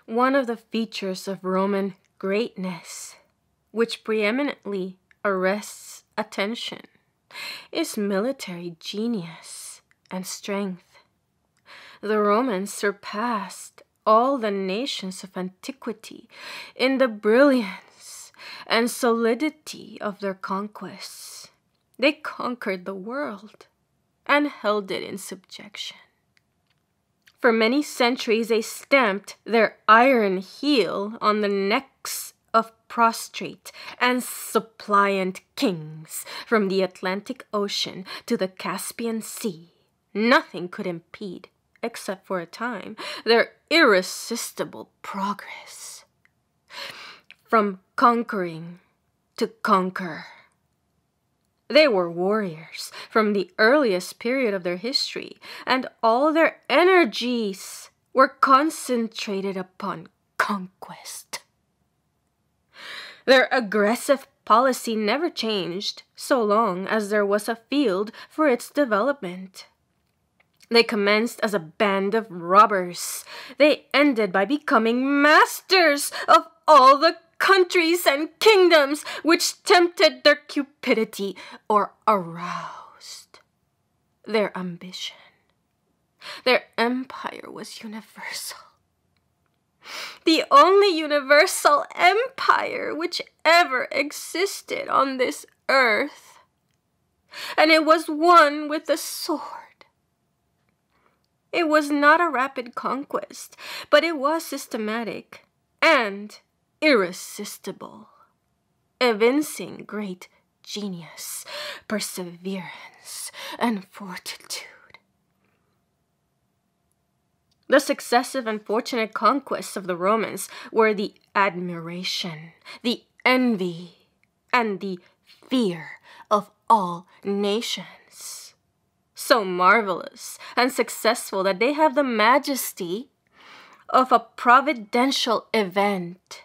One of the features of Roman greatness, which preeminently arrests attention, is military genius and strength. The Romans surpassed all the nations of antiquity in the brilliance and solidity of their conquests. They conquered the world and held it in subjection. For many centuries, they stamped their iron heel on the necks of prostrate and suppliant kings from the Atlantic Ocean to the Caspian Sea. Nothing could impede, except for a time, their irresistible progress. From conquering to conquer. They were warriors from the earliest period of their history, and all their energies were concentrated upon conquest. Their aggressive policy never changed so long as there was a field for its development. They commenced as a band of robbers. They ended by becoming masters of all the countries and kingdoms which tempted their cupidity or aroused their ambition. Their empire was universal. The only universal empire which ever existed on this earth. And it was won with the sword. It was not a rapid conquest, but it was systematic and irresistible, evincing great genius, perseverance, and fortitude. The successive and fortunate conquests of the Romans were the admiration, the envy, and the fear of all nations. So marvelous and successful that they have the majesty of a providential event.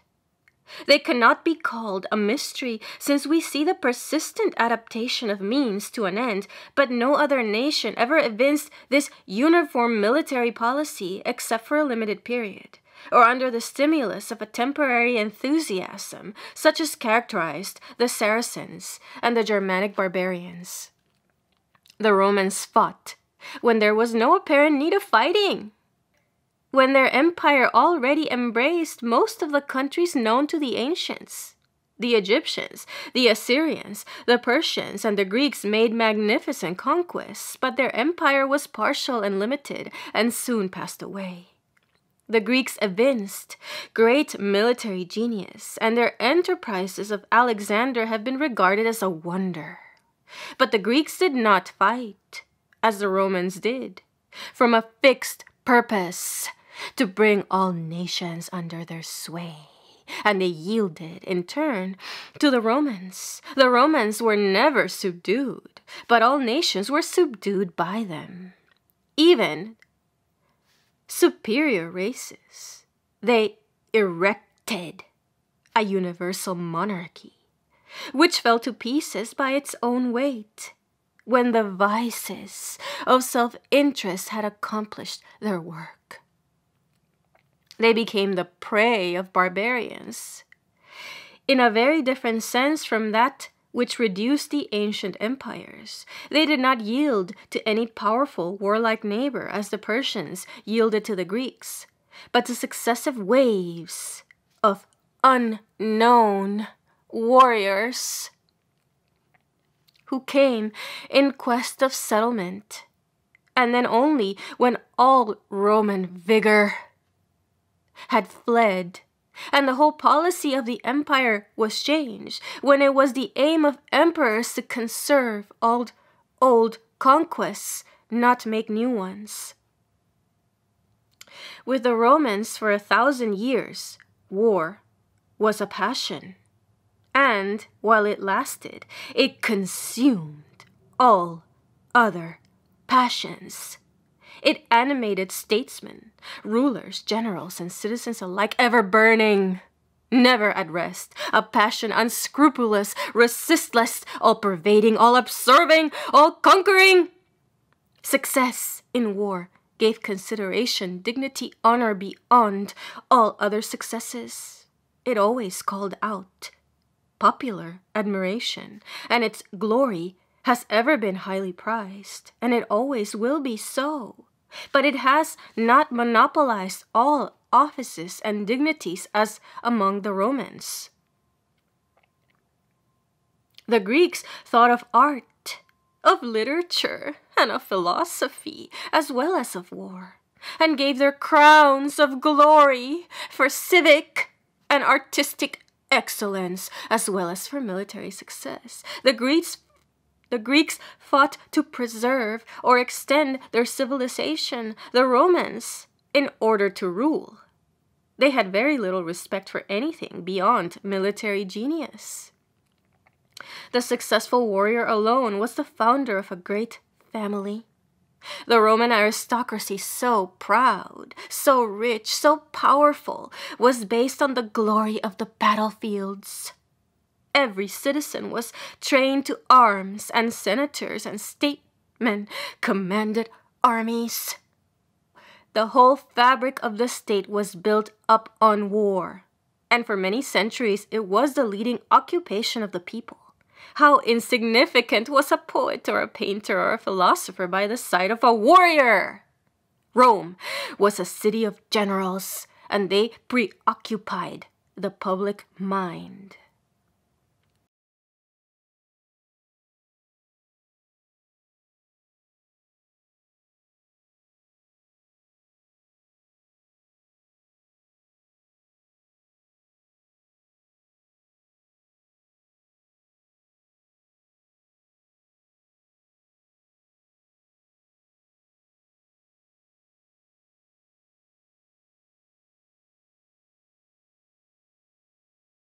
They cannot be called a mystery, since we see the persistent adaptation of means to an end, but no other nation ever evinced this uniform military policy except for a limited period, or under the stimulus of a temporary enthusiasm, such as characterized the Saracens and the Germanic barbarians. The Romans fought when there was no apparent need of fighting, when their empire already embraced most of the countries known to the ancients. The Egyptians, the Assyrians, the Persians, and the Greeks made magnificent conquests, but their empire was partial and limited, and soon passed away. The Greeks evinced great military genius, and their enterprises of Alexander have been regarded as a wonder. But the Greeks did not fight, as the Romans did, from a fixed purpose to bring all nations under their sway. And they yielded, in turn, to the Romans. The Romans were never subdued, but all nations were subdued by them. Even superior races. They erected a universal monarchy, which fell to pieces by its own weight, when the vices of self-interest had accomplished their work. They became the prey of barbarians, in a very different sense from that which reduced the ancient empires. They did not yield to any powerful warlike neighbor as the Persians yielded to the Greeks, but to successive waves of unknown warriors who came in quest of settlement, and then only when all Roman vigor had fled, and the whole policy of the empire was changed, when it was the aim of emperors to conserve old conquests, not make new ones. With the Romans for 1,000 years, war was a passion, and while it lasted, it consumed all other passions. It animated statesmen, rulers, generals, and citizens alike, ever burning, never at rest, a passion unscrupulous, resistless, all-pervading, all-absorbing, all-conquering. Success in war gave consideration, dignity, honor beyond all other successes. It always called out popular admiration, and its glory has ever been highly prized, and it always will be so. But it has not monopolized all offices and dignities as among the Romans. The Greeks thought of art, of literature, and of philosophy, as well as of war, and gave their crowns of glory for civic and artistic excellence, as well as for military success. The Greeks fought to preserve or extend their civilization. The Romans, in order to rule. They had very little respect for anything beyond military genius. The successful warrior alone was the founder of a great family. The Roman aristocracy, so proud, so rich, so powerful, was based on the glory of the battlefields. Every citizen was trained to arms, and senators and statesmen commanded armies. The whole fabric of the state was built up on war, and for many centuries it was the leading occupation of the people. How insignificant was a poet or a painter or a philosopher by the side of a warrior! Rome was a city of generals, and they preoccupied the public mind.